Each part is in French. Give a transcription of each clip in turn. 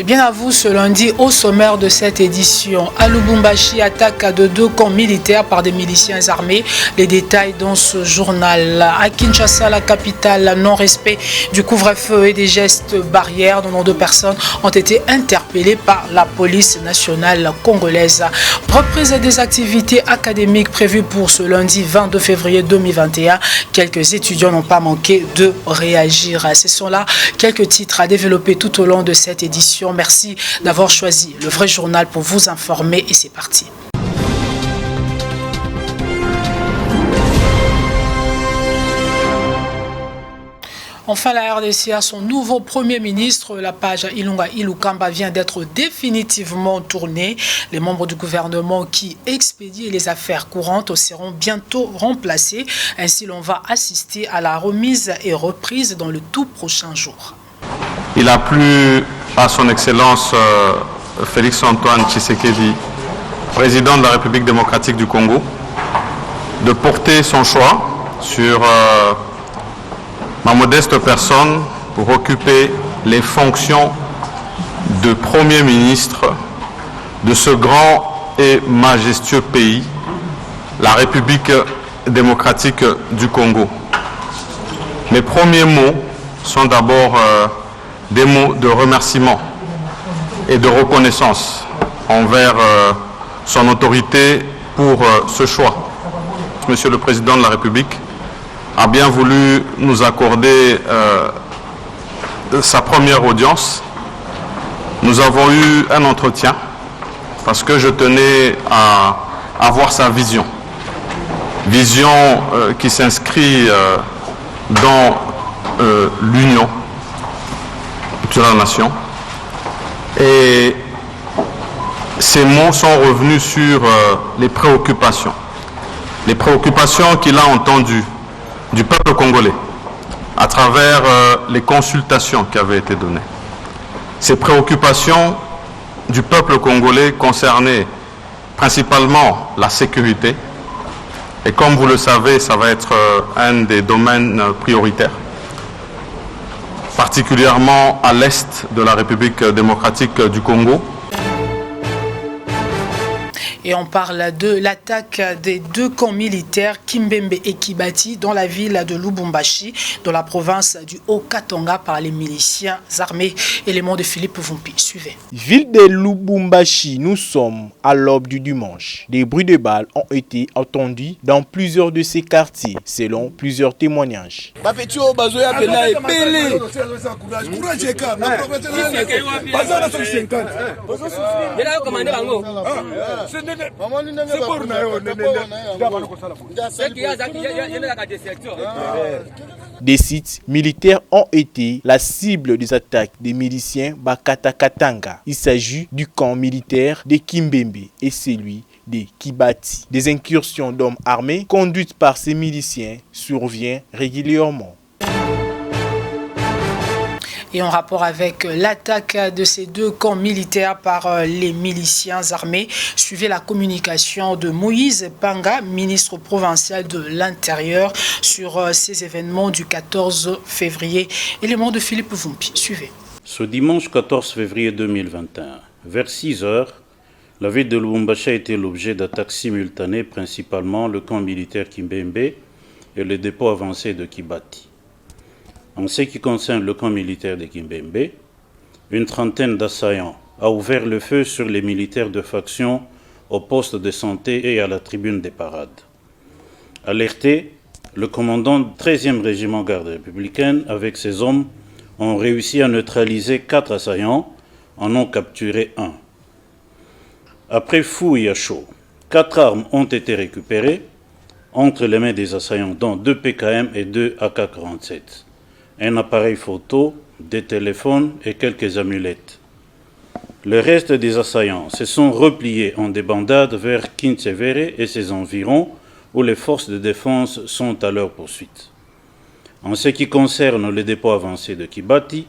Bien à vous ce lundi au sommaire de cette édition. À Lubumbashi, attaque de 2 camps militaires par des miliciens armés. Les détails dans ce journal. À Kinshasa, la capitale, non-respect du couvre-feu et des gestes barrières. De nombreuses personnes ont été interpellées par la police nationale congolaise. Reprise des activités académiques prévues pour ce lundi 22 février 2021. Quelques étudiants n'ont pas manqué de réagir. Ce sont là quelques titres à développer tout au long de cette édition. Merci d'avoir choisi le vrai journal pour vous informer et c'est parti. Enfin, la RDC a son nouveau Premier ministre. La page Ilunga Ilukamba vient d'être définitivement tournée. Les membres du gouvernement qui expédient les affaires courantes seront bientôt remplacés. Ainsi, l'on va assister à la remise et reprise dans le tout prochain jour. Il a plu à son Excellence Félix-Antoine Tshisekedi, président de la République démocratique du Congo, de porter son choix sur ma modeste personne pour occuper les fonctions de Premier ministre de ce grand et majestueux pays, la République démocratique du Congo. Mes premiers mots sont d'abord des mots de remerciement et de reconnaissance envers son autorité pour ce choix. Monsieur le Président de la République a bien voulu nous accorder sa première audience. Nous avons eu un entretien parce que je tenais à avoir sa vision. Vision qui s'inscrit dans l'union de la nation. Et ces mots sont revenus sur les préoccupations qu'il a entendues du peuple congolais à travers les consultations qui avaient été données. Ces préoccupations du peuple congolais concernaient principalement la sécurité et comme vous le savez, ça va être un des domaines prioritaires, particulièrement à l'est de la République démocratique du Congo. Et on parle de l'attaque des 2 camps militaires Kimbembe et Kibati dans la ville de Lubumbashi, dans la province du Haut-Katanga par les miliciens armés. Éléments de Philippe Vumpi. Suivez. Ville de Lubumbashi, nous sommes à l'aube du dimanche. Des bruits de balles ont été entendus dans plusieurs de ces quartiers, selon plusieurs témoignages. Des sites militaires ont été la cible des attaques des miliciens Bakata Katanga. Il s'agit du camp militaire de Kimbembe et celui de Kibati. Des incursions d'hommes armés conduites par ces miliciens surviennent régulièrement. Et en rapport avec l'attaque de ces 2 camps militaires par les miliciens armés, suivez la communication de Moïse Panga, ministre provincial de l'Intérieur, sur ces événements du 14 février. Élément de Philippe Vumpi. Suivez. Ce dimanche 14 février 2021, vers 6 heures, la ville de Lubumbashi a été l'objet d'attaques simultanées, principalement le camp militaire Kimbembe et le dépôt avancé de Kibati. En ce qui concerne le camp militaire de Kimbembe, une trentaine d'assaillants a ouvert le feu sur les militaires de faction au poste de santé et à la tribune des parades. Alerté, le commandant du 13e régiment garde républicaine avec ses hommes ont réussi à neutraliser 4 assaillants, en ont capturé 1. Après fouille à chaud, 4 armes ont été récupérées entre les mains des assaillants, dont 2 PKM et 2 AK-47. Un appareil photo, des téléphones et quelques amulettes. Le reste des assaillants se sont repliés en débandade vers Kintsevere et ses environs, où les forces de défense sont à leur poursuite. En ce qui concerne le dépôt avancé de Kibati,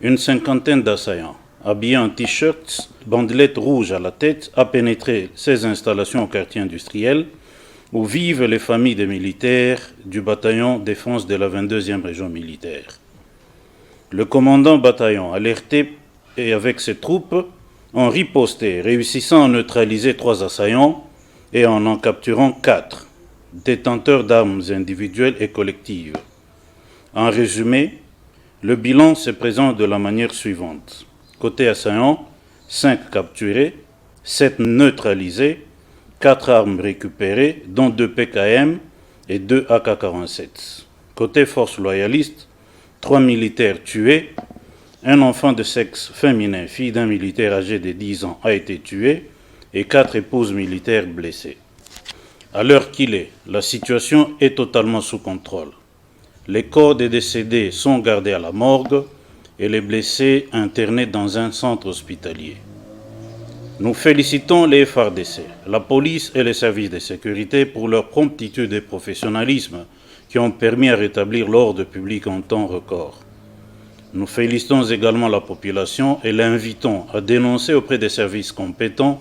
une cinquantaine d'assaillants, habillés en t-shirts, bandelettes rouges à la tête, a pénétré ces installations au quartier industriel, où vivent les familles des militaires du bataillon défense de la 22e région militaire. Le commandant bataillon, alerté et avec ses troupes ont riposté, réussissant à neutraliser 3 assaillants et en capturant 4, détenteurs d'armes individuelles et collectives. En résumé, le bilan se présente de la manière suivante. Côté assaillants, 5 capturés, 7 neutralisés, 4 armes récupérées, dont 2 PKM et 2 AK-47. Côté forces loyalistes, 3 militaires tués, un enfant de sexe féminin, fille d'un militaire âgé de 10 ans, a été tué et 4 épouses militaires blessées. À l'heure qu'il est, la situation est totalement sous contrôle. Les corps des décédés sont gardés à la morgue et les blessés internés dans un centre hospitalier. Nous félicitons les FARDC, la police et les services de sécurité pour leur promptitude et professionnalisme qui ont permis à rétablir l'ordre public en temps record. Nous félicitons également la population et l'invitons à dénoncer auprès des services compétents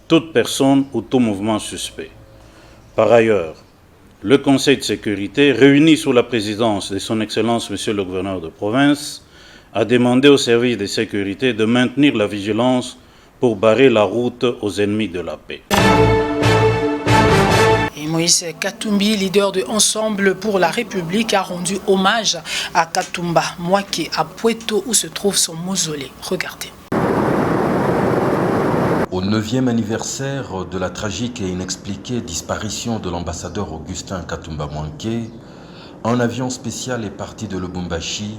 toute personne ou tout mouvement suspect. Par ailleurs, le Conseil de sécurité, réuni sous la présidence de son Excellence Monsieur le Gouverneur de province, a demandé aux services de sécurité de maintenir la vigilance pour barrer la route aux ennemis de la paix. Et Moïse Katumbi, leader de Ensemble pour la République, a rendu hommage à Katumba Mwake à Pueto où se trouve son mausolée. Regardez. Au 9e anniversaire de la tragique et inexpliquée disparition de l'ambassadeur Augustin Katumba Mwake, un avion spécial est parti de Lubumbashi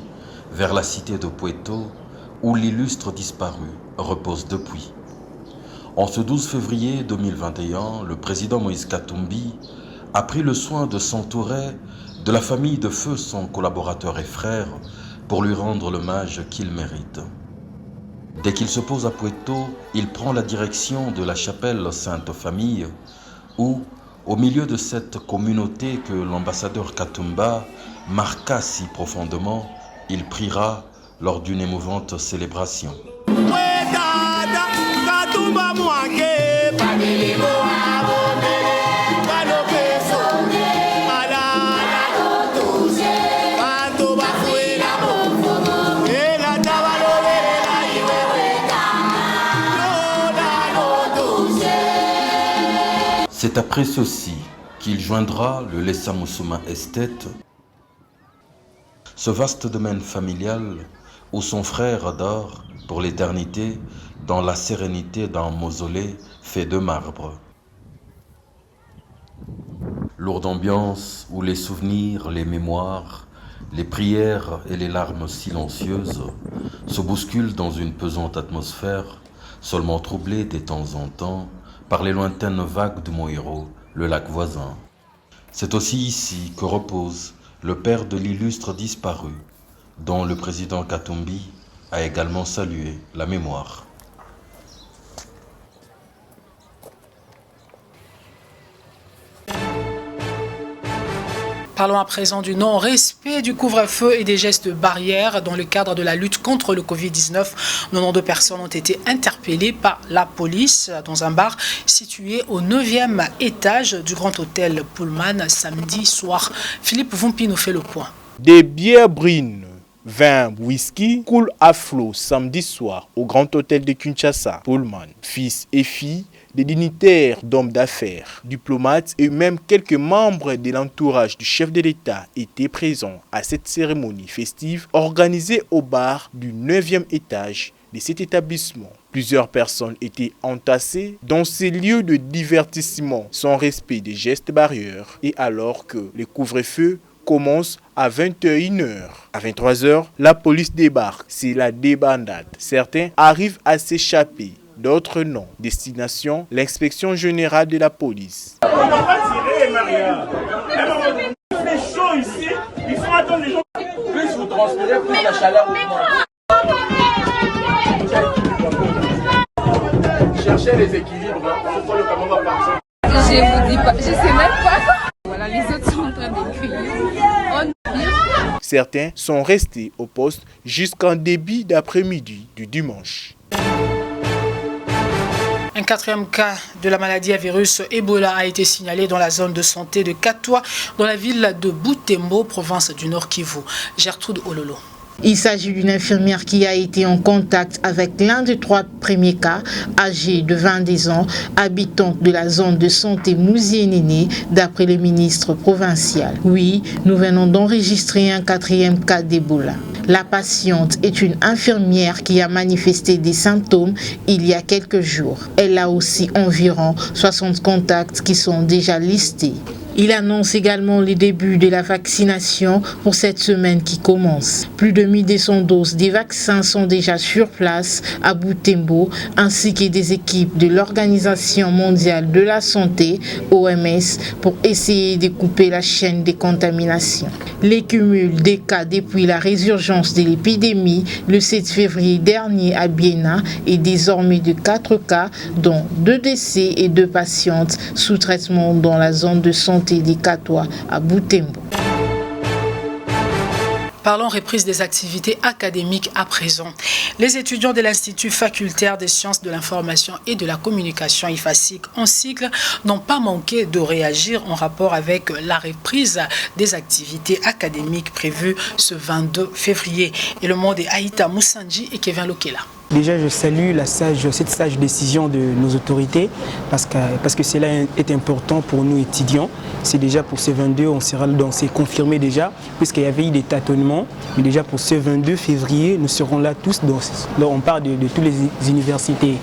vers la cité de Pueto, où l'illustre disparu repose depuis. En ce 12 février 2021, le président Moïse Katumbi a pris le soin de s'entourer de la famille de feu son collaborateur et frère pour lui rendre l'hommage qu'il mérite. Dès qu'il se pose à Pueto, il prend la direction de la chapelle Sainte-Famille où, au milieu de cette communauté que l'ambassadeur Katumba marqua si profondément, il priera lors d'une émouvante célébration. C'est après ceci qu'il joindra le Lessa Mousouma Esthète, ce vaste domaine familial où son frère dort pour l'éternité dans la sérénité d'un mausolée fait de marbre. Lourde ambiance où les souvenirs, les mémoires, les prières et les larmes silencieuses se bousculent dans une pesante atmosphère, seulement troublée de temps en temps par les lointaines vagues de Moiro, le lac voisin. C'est aussi ici que repose le père de l'illustre disparu, dont le président Katumbi a également salué la mémoire. Parlons à présent du non-respect du couvre-feu et des gestes barrières dans le cadre de la lutte contre le Covid-19. 92 personnes ont été interpellées par la police dans un bar situé au 9e étage du Grand Hôtel Pullman samedi soir. Philippe Vumpi nous fait le point. Des bières brunes, vin, whisky coulent à flot samedi soir au Grand Hôtel de Kinshasa. Pullman, fils et filles, des dignitaires d'hommes d'affaires, diplomates et même quelques membres de l'entourage du chef de l'État étaient présents à cette cérémonie festive organisée au bar du 9e étage de cet établissement. Plusieurs personnes étaient entassées dans ces lieux de divertissement sans respect des gestes barrières et alors que le couvre-feu commence à 21h. À 23h, la police débarque. C'est la débandade. Certains arrivent à s'échapper. D'autres non. Destination, l'inspection générale de la police. On n'a pas tiré, Maria. Il fait chaud ici. Il faut attendre les gens. Plus vous transpirez, plus la chaleur augmente. Cherchez les équilibres. C'est quoi le camion va partir. Je vous dis pas, je sais même pas. Voilà, les autres sont en train d'écrire. Certains sont restés au poste jusqu'en début d'après-midi du dimanche. Un 4e cas de la maladie à virus Ebola a été signalé dans la zone de santé de Katwa, dans la ville de Butembo, province du Nord Kivu. Gertrude Ololo. Il s'agit d'une infirmière qui a été en contact avec l'un des 3 premiers cas, âgée de 22 ans, habitante de la zone de santé Mouzienene, d'après le ministre provincial. Oui, nous venons d'enregistrer un 4e cas d'Ebola. La patiente est une infirmière qui a manifesté des symptômes il y a quelques jours. Elle a aussi environ 60 contacts qui sont déjà listés. Il annonce également le début de la vaccination pour cette semaine qui commence. Plus de 1200 doses des vaccins sont déjà sur place à Butembo, ainsi que des équipes de l'Organisation mondiale de la santé, OMS, pour essayer de couper la chaîne des contaminations. Les cumuls des cas depuis la résurgence de l'épidémie le 7 février dernier à Biena est désormais de 4 cas, dont 2 décès et 2 patientes sous traitement dans la zone de santé des Catois à Butembo. Parlons reprise des activités académiques à présent. Les étudiants de l'Institut facultaire des sciences de l'information et de la communication IFASIC en cycle n'ont pas manqué de réagir en rapport avec la reprise des activités académiques prévues ce 22 février. Et le mot de Aïta Moussanji et Kevin Lokela. Déjà, je salue cette sage décision de nos autorités parce que cela est important pour nous étudiants. C'est déjà pour ce 22, c'est confirmé déjà, puisqu'il y avait eu des tâtonnements. Mais déjà pour ce 22 février, nous serons là tous. Donc on parle de toutes les universités,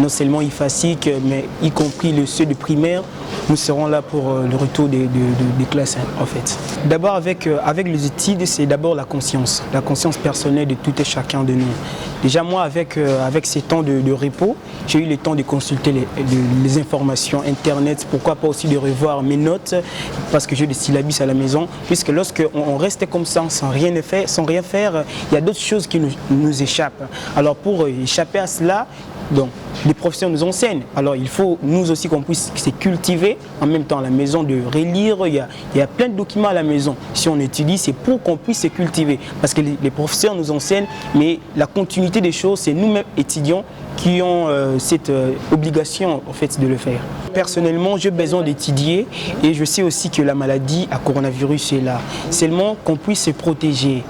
non seulement IFASIC, mais y compris ceux de primaire. Nous serons là pour le retour des classes en fait. D'abord avec les études, c'est d'abord la conscience personnelle de tout et chacun de nous. Déjà moi avec ces temps de repos, j'ai eu le temps de consulter les informations internet, pourquoi pas aussi de revoir mes notes, parce que j'ai des syllabus à la maison, puisque lorsqu'on reste comme ça sans rien faire, il y a d'autres choses qui nous échappent. Alors pour échapper à cela, donc, les professeurs nous enseignent. Alors il faut nous aussi qu'on puisse se cultiver en même temps à la maison, de relire. Il y a plein de documents à la maison. Si on étudie, c'est pour qu'on puisse se cultiver. Parce que les professeurs nous enseignent, mais la continuité des choses, c'est nous-mêmes étudiants qui ont cette obligation en fait de le faire. Personnellement, j'ai besoin d'étudier et je sais aussi que la maladie à coronavirus est là. Seulement qu'on puisse se protéger,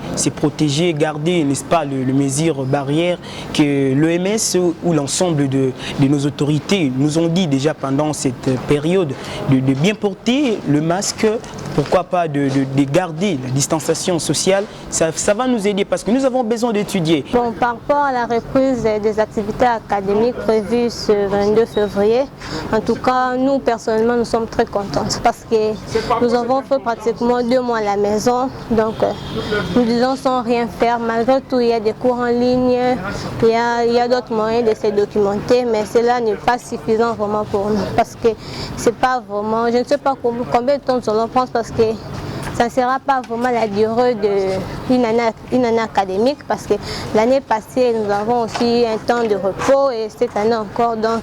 garder, n'est-ce pas, le mesure barrière que l'OMS ou l'ensemble de nos autorités nous ont dit déjà pendant cette période de bien porter le masque, pourquoi pas de garder la distanciation sociale. Ça va nous aider parce que nous avons besoin d'étudier. Bon, par rapport à la reprise des activités académiques prévues ce 22 février, en tout cas, nous, personnellement, nous sommes très contents parce que nous avons fait pratiquement 2 mois à la maison. Donc, nous disons sans rien faire. Malgré tout, il y a des cours en ligne, il y a d'autres moyens de se documenter, mais cela n'est pas suffisant vraiment pour nous parce que c'est pas vraiment, je ne sais pas combien de temps nous allons prendre parce que ça ne sera pas vraiment la durée d'une année académique parce que l'année passée, nous avons aussi un temps de repos et cette année encore. Donc,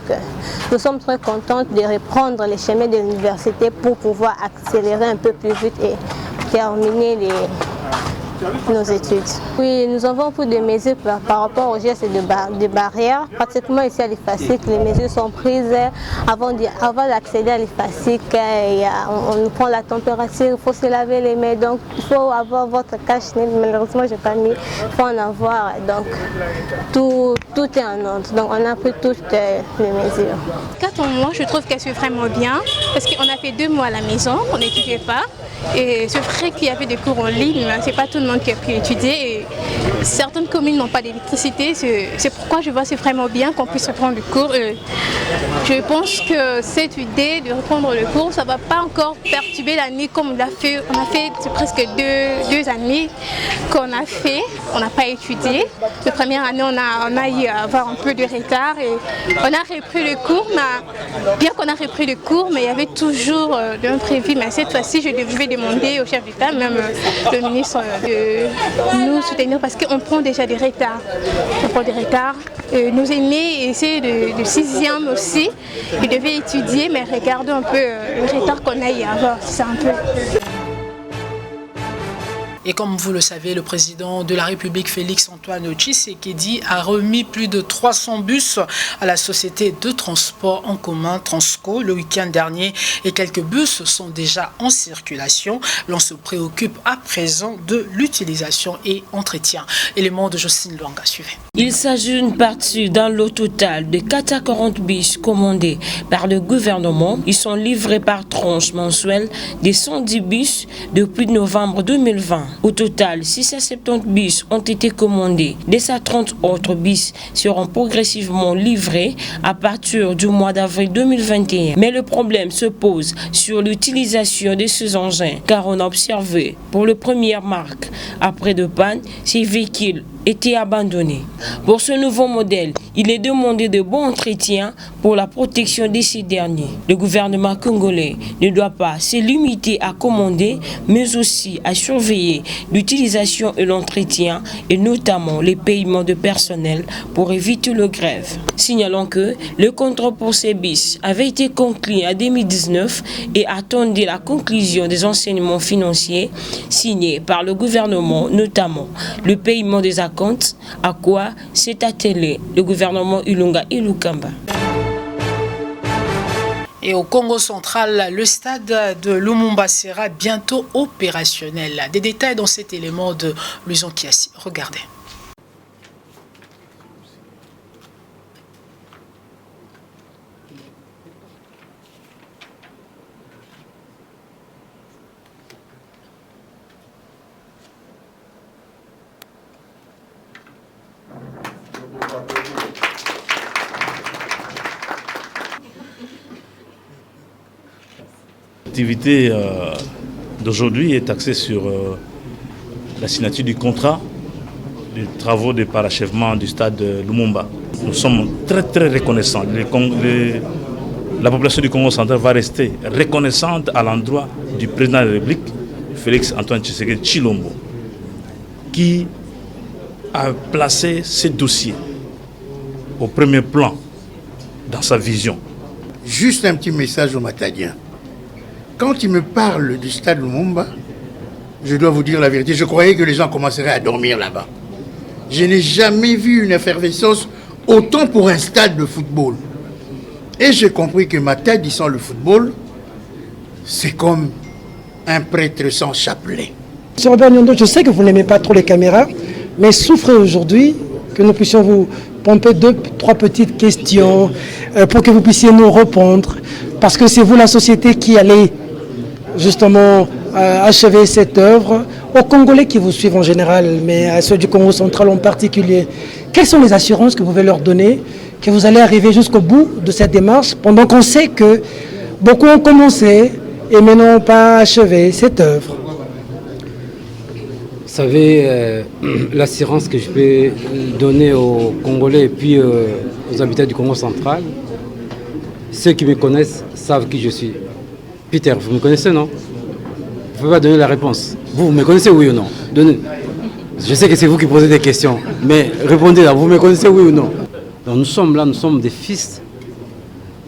nous sommes très contents de reprendre les chemins de l'université pour pouvoir accélérer un peu plus vite et terminer nos études. Oui, nous avons pris des mesures par rapport aux gestes de barrières. Pratiquement ici à l'IFASIC, les mesures sont prises avant d'accéder à l'IFASIC. On prend la température, il faut se laver les mains, donc il faut avoir votre cache-nez. Malheureusement, je n'ai pas mis, il faut en avoir. Donc tout est en ordre. Donc on a pris toutes les mesures. Pour moi, je trouve qu'elle suit vraiment bien parce qu'on a fait 2 mois à la maison, on n'étudiait pas. Et c'est vrai qu'il y avait des cours en ligne, mais ce n'est pas tout le monde qui a pu étudier. Et certaines communes n'ont pas d'électricité, c'est pourquoi je vois que c'est vraiment bien qu'on puisse reprendre le cours. Je pense que cette idée de reprendre le cours, ça ne va pas encore perturber l'année comme on l'a fait. On a fait presque 2 années qu'on a fait, on n'a pas étudié. La première année, on a eu à avoir un peu de retard et on a repris le cours. Bien qu'on a repris le cours, mais il y avait toujours d'imprévus. Mais cette fois-ci, je devais demander au chef d'État, même le ministre, de nous soutenir parce qu'on prend déjà des retards. On prend des retards. Nos aînés essaient de 6e aussi. Ils devaient étudier, mais regardons un peu le retard qu'on a eu à avoir. C'est un peu... Et comme vous le savez, le président de la République, Félix Antoine Tshisekedi, a remis plus de 300 bus à la société de transport en commun Transco le week-end dernier et quelques bus sont déjà en circulation. L'on se préoccupe à présent de l'utilisation et entretien. Élément de Jocelyne Luanga, suivez. Il s'agit d'une partie d'un lot total de 440 bus commandés par le gouvernement. Ils sont livrés par tranche mensuelle des 110 bus depuis novembre 2020. Au total, 670 bus ont été commandés. 230 autres bus seront progressivement livrés à partir du mois d'avril 2021. Mais le problème se pose sur l'utilisation de ces engins, car on a observé pour le premier marque, après de panne, ces véhicules étaient abandonnés. Pour ce nouveau modèle, il est demandé de bon entretien pour la protection de ces derniers. Le gouvernement congolais ne doit pas se limiter à commander, mais aussi à surveiller l'utilisation et l'entretien, et notamment les paiements de personnel pour éviter le grève. Signalons que le contrat pour ces bus avait été conclu en 2019 et attendait la conclusion des enseignements financiers signés par le gouvernement, notamment le paiement des acomptes, à quoi s'est attelé le gouvernement Ilunga Ilukamba. Et au Congo central, le stade de Lumumba sera bientôt opérationnel. Des détails dans cet élément de Luison Kiassi. Regardez. L'activité d'aujourd'hui est axée sur la signature du contrat des travaux de parachèvement du stade de Lumumba. Nous sommes très reconnaissants. La population du Congo central va rester reconnaissante à l'endroit du président de la République, Félix Antoine Tshisekedi Tshilombo, qui a placé ces dossiers au premier plan dans sa vision. Juste un petit message aux Matadiens. Quand il me parle du stade Lumumba, je dois vous dire la vérité, je croyais que les gens commenceraient à dormir là-bas. Je n'ai jamais vu une effervescence autant pour un stade de football. Et j'ai compris que Matadi sans le football, c'est comme un prêtre sans chapelet. Monsieur Robert Nyondo, je sais que vous n'aimez pas trop les caméras, mais souffrez aujourd'hui que nous puissions vous pomper 2-3 petites questions pour que vous puissiez nous répondre. Parce que c'est vous la société qui allez justement achever cette œuvre. Aux Congolais qui vous suivent en général, mais à ceux du Congo central en particulier, quelles sont les assurances que vous pouvez leur donner que vous allez arriver jusqu'au bout de cette démarche, pendant qu'on sait que beaucoup ont commencé et mais n'ont pas achevé cette œuvre? Vous savez, l'assurance que je peux donner aux Congolais et puis aux habitants du Congo central, ceux qui me connaissent savent qui je suis. Peter, vous me connaissez, non? Vous ne pouvez pas donner la réponse. Vous me connaissez, oui ou non? Donnez. Je sais que c'est vous qui posez des questions, mais répondez là, vous me connaissez, oui ou non? Donc nous sommes là, nous sommes des fils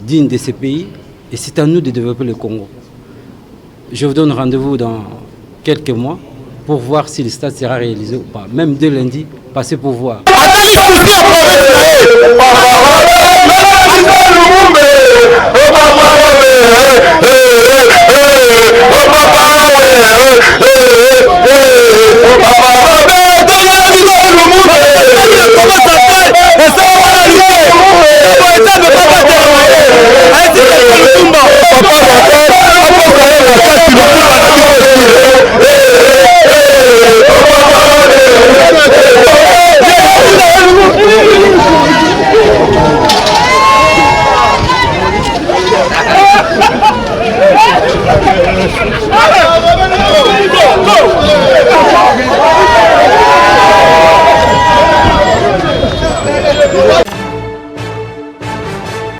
dignes de ces pays et c'est à nous de développer le Congo. Je vous donne rendez-vous dans quelques mois pour voir si le stade sera réalisé ou pas. Même dès lundi, passez pour voir.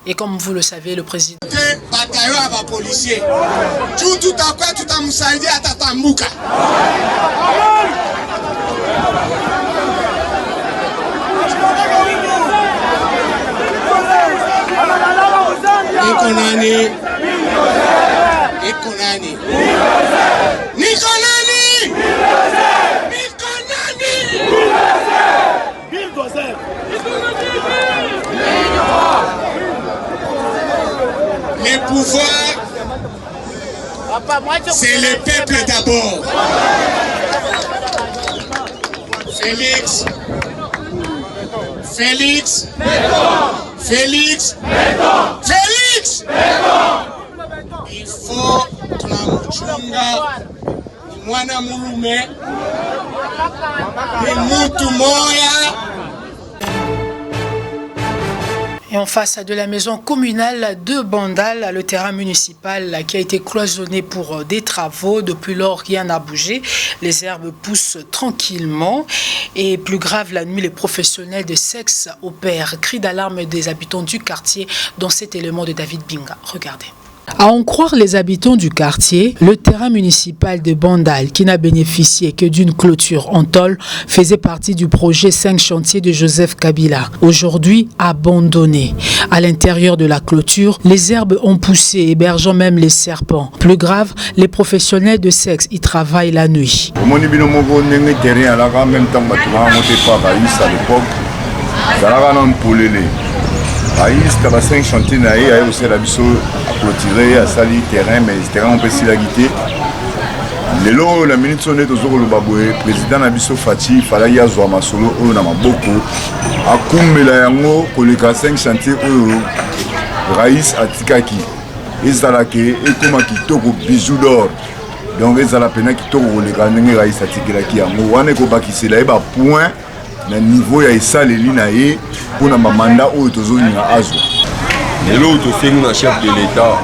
Et comme vous le savez, le président... Nikolani! pouvoir, c'est le peuple d'abord. Félix. Félix. Félix. Félix. Il faut tunamuchunga mwana mulume ni mutu moya. Et en face de la maison communale de Bandal, le terrain municipal qui a été cloisonné pour des travaux. Depuis lors, rien n'a bougé. Les herbes poussent tranquillement. Et plus grave, la nuit, les professionnels de sexe opèrent. Cri d'alarme des habitants du quartier, dont cet élément de David Binga. Regardez. À en croire les habitants du quartier, le terrain municipal de Bandal, qui n'a bénéficié que d'une clôture en tôle, faisait partie du projet 5 chantiers de Joseph Kabila, aujourd'hui abandonné. À l'intérieur de la clôture, les herbes ont poussé, hébergeant même les serpents. Plus grave, les professionnels de sexe y travaillent la nuit. Aïs, il y a 5 chantiers, il y a aussi la biseau à clôturer, à salir terrain, mais le terrain on peut s'y la guider. Le lot, la minute sonnée de Zoro Lubaboué, président Nabiso Fati, il fallait y avoir ma solo, on a beaucoup. À Kumbela Yango, Koleka 5 chantiers, Raïs à Tikaki. Et Zalake, et comme qui toko bijou d'or. Donc, et Zalapena qui toko les grands Raïs à Tikaki. Yango, on est comme qui c'est là, il y a point. Le niveau ya esale linaye pour na manda oyo tozoninga azo. Lelo tosengi na chef de l'État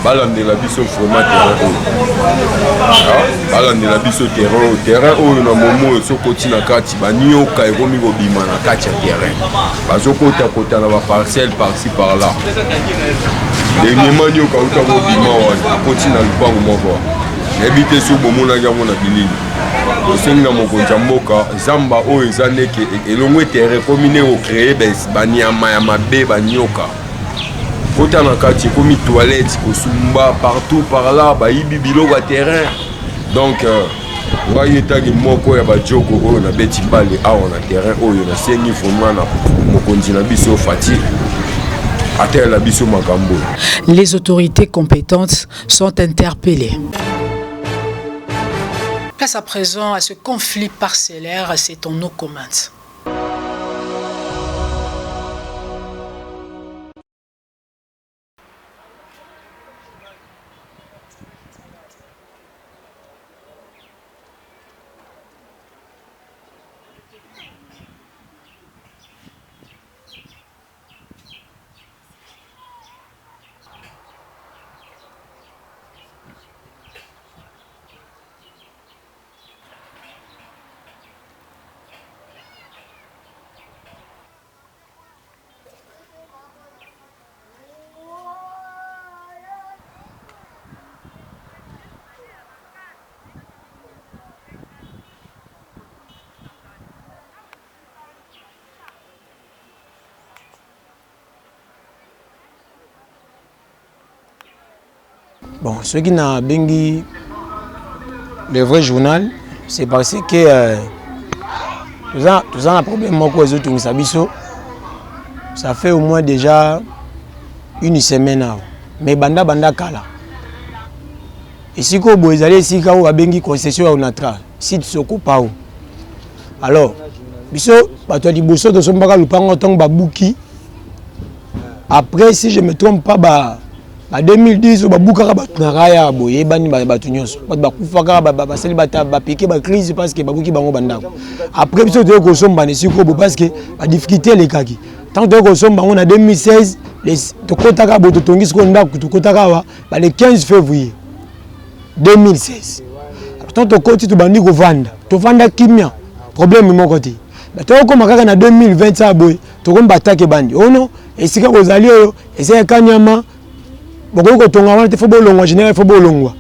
balandela biso vraiment terrain. Balandela biso terrain oyo na momo sokoti na kati banioka ekomi kobima na kati ya terrain. Bazokota kota na ba parcelle par-ci par-là. Dernièrement nioka uta kobima wana akoti na lupango moko. Ebite so bomona yango na bilili. Osengi na mokonzi ya mboka zamba oyo eza ndeke elongwe terrain komine ocréer banyama ya mabe banyoka kota na kati ekomi toilette kosumba partout par là bayibi biloko ya terrain donc ngai etaki moko ya bajoko oyo na beti mbale awa na terrain oyo nasengi vraiment na mokonzi na biso Fati atela biso makambo. Les autorités compétentes sont interpellées. Place à présent à ce conflit parcellaire, c'est en nos commandes. Bon, ce qui n'a bengi le vrai journal, c'est parce que nous avons un problème avec les autres. Ça fait au moins déjà une semaine. Mais banda kala. Ici, quand vous allez ici, quand vous avez une concession à Onatra, si tu ne pas où. Alors, après, si je ne me trompe pas, en 2010, on a beaucoup de crise parce que après, parce que la difficulté les kaki. Tant que on a 2016, les 15 février 2016. Tant que côté tu bandi tu vends kimia problème mon côté. Tant que en 2020 ça boy, tu attaquer bandi. Oh non, et si vous allez et c'est kanyama beaucoup tonga wana te faut bolongwa général faut bolongwa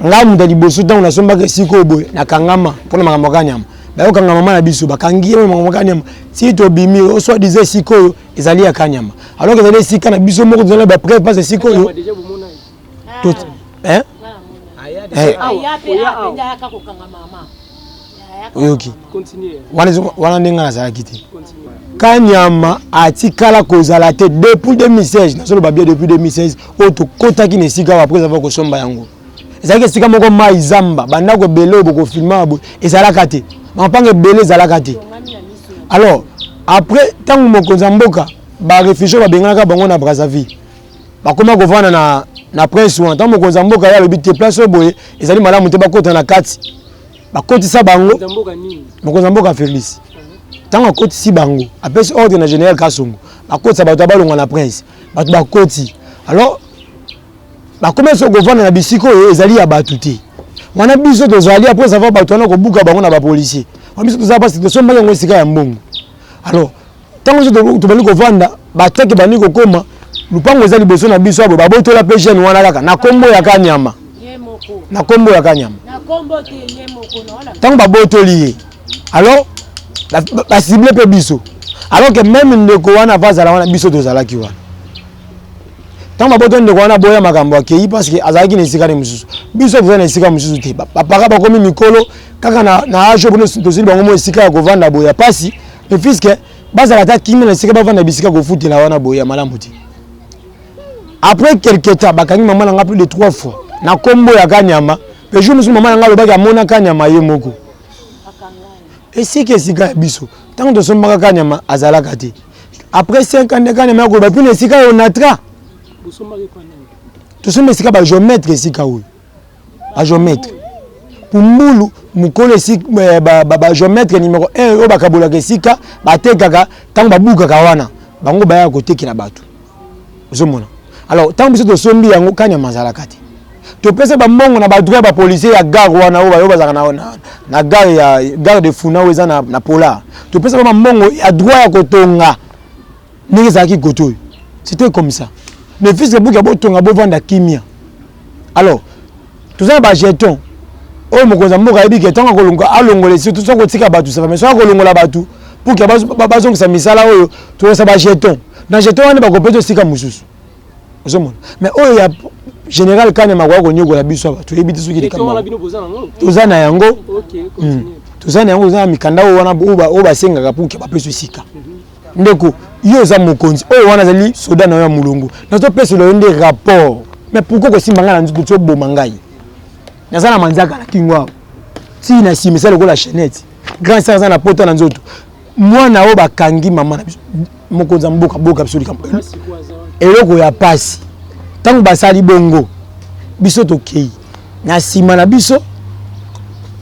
ngamu dali bosu dans na somba ke siko boy na kangama pour na makanyama ba kangama na biso ba kangiye na makanyama si to bimi o soit disait siko ezali ya kanyama alors que ezali sika na biso moko dans ba près parce siko yo tout hein oyoki wana ndenge nazalaki te Kanyama atikala kozala te depuis 2016 nasoloba bien depuis 2016 oyo tokotaki na esika après avoir kosomba yango ezalaki esika moko mai zamba bandako ebele bokofilma boye ezalaka te mapango ebele ezalaka te. Alors après ntango mokonzi ya mboka barefugie babenganaka bango na Brazzaville bakoma kovanda na prince wana ntango mokonzi ya mboka ye alobi te place oyo boye ezali malamu te bakota na kati bakotisa bango mokonzi ya mboka Félix ntango akotisi bango apesi ordre na général Kasongo bakotisa bato abalongwa na prince bato bakoti. Alors bakomesa kovanda na bisiko oyo ezali ya bato te wana biso tozali après savoir bato wana kobuka bango na bapolisier wana biso tozala pasi tosombaki yango esika ya mbongo. Alors ntango tobali kovanda bateke bandi kokoma lupango eza liboso na biso abo babotola pe jeune wana kaka na kombo ya Kanyama na kombo ya Kanyama ntango babotoli ye alors basible pe biso alors que même ndeko wana vazala wana biso tozalaki wana ntango babotoli ndeko wana boya makambo akei parce que azalaki na esika ne mosusu biso tozali na esika mosusu te bapaka bakomi mikolo kaka na age bono tozali bango mo esika ya kovanda boya pasi mais puisque bazala ta kimi na esika bavanda bisika kofutela wana boya malamu te. Après quelques temps bakangi maman nanga plus de 3 fois na kombo ya Kanyama pe jour musu maman nanga lobaki amona Kanyama ye moko esika esika biso tant de somba Kanyama azalaka te. Après 5 ans de Kanyama ko ba pina esika yo natra to somba esika ba géomètre esika oyo ba géomètre pumbulu mukolo esika ba géomètre numéro 1 oyo bakabola esika batekaka tant babuka ka wana bango baya kotekela bato ozomona. Alors tant que tu sombi yango Kanyama zalaka te to pese ba mbongo na ba droit ba policier ya gare wana oyo bazaka na gare ya gare de Funa oyo za na Pola to pese ba mbongo ya droit ya kotonga ndenge zaki koto. C'était comme ça mais fils de buka botonga bo vanda kimia. Alors tout ça ba jeton oyo mokonza mboka yebi ke tanga kolonga alongole surtout so kotika batu ça mais so kolongola batu pour que bazongisa misala oyo to sa ba jeton na jeton wana ba kopeto sika mususu. Mais oh ya général Kanyama kwa konyogola biso ba to yebiti soki likamba tozana yango tozana yango za mikanda wana oba senga kapuke ba peso sika ndeko yo za mokonzi oyo wana zali soda na ya mulungu na to peso le ndé rapport mais pourquoi ko simbanga na nzuku to bomangai na sana manzaka na kingwa si na simisa le ko la chaînette grand sœur za na poto na nzoto mwana o bakangi mama na biso mokonza mboka boka biso likamba eloko ya pasi tango basali bongo biso tokei na sima na biso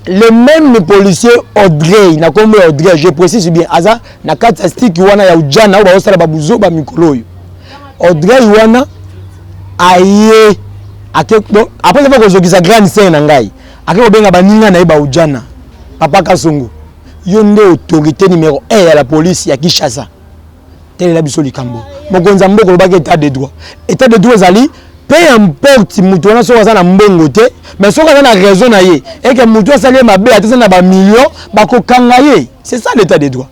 le même policier Audrey na kombo Audrey je précise bien aza na kati stick wana ya ujana ou ba osala babuzo ba mikolo yo Audrey wana aye donc après ça faut que ça grande scène na ngai akeko benga baninga na ba ujana papa Kasongo yo nde autorité numéro 1 ya la police ya Kinshasa tel la biso likambo mokonza mboko lobaki état de droit ezali peu importe mutu wana soka za na mbongo te mais soka za na raison na ye et que mutu asali mabe atesa na ba millions bakokanga ye c'est ça l'état de droit.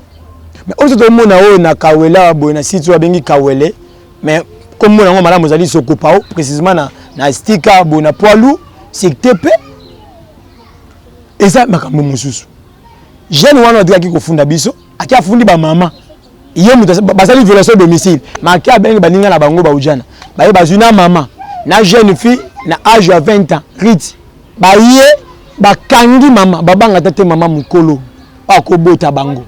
Mais on se demande oyo na Kawela boy na site wa bengi Kawele mais comme mona ngo malamu ezali Sokopao précisément na sticker boy na poilu c'est TP et ça makambo mususu jeune wana odaki kofunda biso aki afundi ba mama iyo mutu basali violation domicile maki abengi baninga na bango ba ujana baye bazuna mama na jeune fille na âge ya 20 ans rit baye bakangi mama babanga tate mama mukolo akobota bango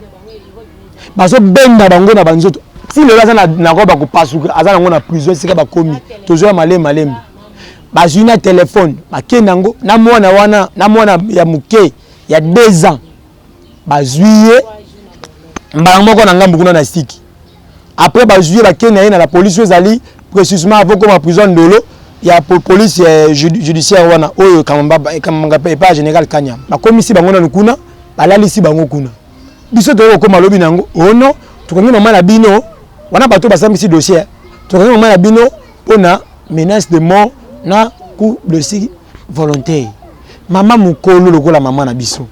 baso benda bango na banzoto si le laza na roba ko pasuka azana ngo na prison sika bakomi tozo malembe bazuna téléphone bakendango na mwana wana na mwana ya muke ya 2 ans bazuye mbango na ngambu kuna na stiki après bazuye bakena ye na la police ezali précisément avant comme en prison ndolo ya police judiciaire wana oyo kamanga pas général Kanyama bakomisi bango na kuna balalisi bango kuna biso to ko malobi nango ono tukongi mama na bino wana bato basambisi dossier tukongi mama na bino pona menace de mort na coup blessé volontaire mama mukolo lokola mama na biso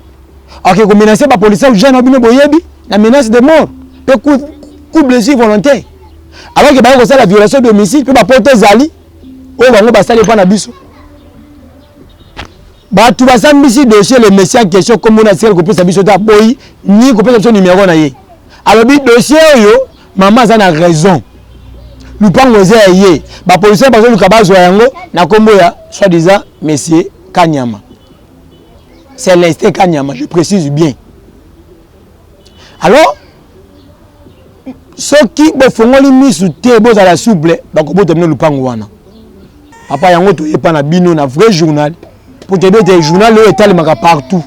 ok ko menacer ba police ou jeune bino boyebi na menace de mort pe coup blessé volontaire alors que ba ko ça la violation domicile pe ba porter zali o bango basali pa na biso tu vas s'ambisser dossier le monsieur en question comme on a dit que ça biso ta boy ni que son numéro na ye. Alors bi dossier yo maman ça a raison. Lupango yé ba policier ba zo kabazo yango na kombo ya soi-disant monsieur Kanyama. C'est l'instinct Kanyama, je précise bien. Alors ceux qui bofongoli misu te boza la souple ba ko boto mno lupango wana. Papa yango to yepa na bino na vrai journal. Pour te dire, le journal est tellement partout.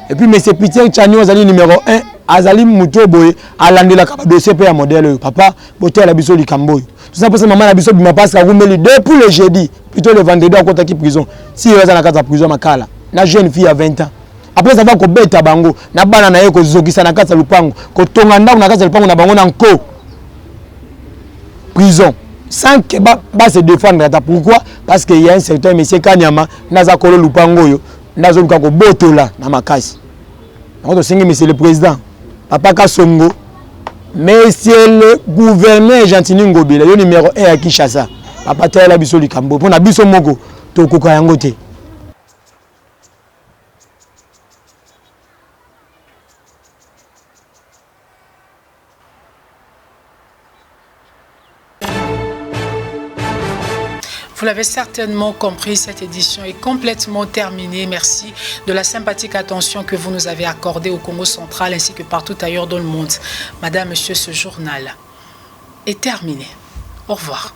Et puis, M. Peter Tchani, Azali numéro 1, Azali Moutoboy, Alande la dossier pour un modèle. Papa, Boté la biso du Camboy. Tout ça pour ça, maman la biso du Mapas, depuis le jeudi, plutôt le vendredi, à côté de prison. Si il y a dans la prison, Makala, la jeune fille à 20 ans. Après, ça va qu'on bête à Bango, na banana ko zokisa na kasa lupango, ko tonganda na kasa lupango na bango na nko. Prison. Sans que va se défendre. Pourquoi? Parce qu'il y a un certain monsieur Kanyama, Naza Kolo Lupango, Naza Lukako Botola, Namakasi. Monsieur le Président, Papa Kassongo, Monsieur le gouverneur Gentini Ngobi, le numéro 1 à Kinshasa, Papa Tela Biso Likambo, pour Nabiso Mogo, Toko Kayangote. Vous l'avez certainement compris, cette édition est complètement terminée. Merci de la sympathique attention que vous nous avez accordée au Congo central ainsi que partout ailleurs dans le monde. Madame, Monsieur, ce journal est terminé. Au revoir.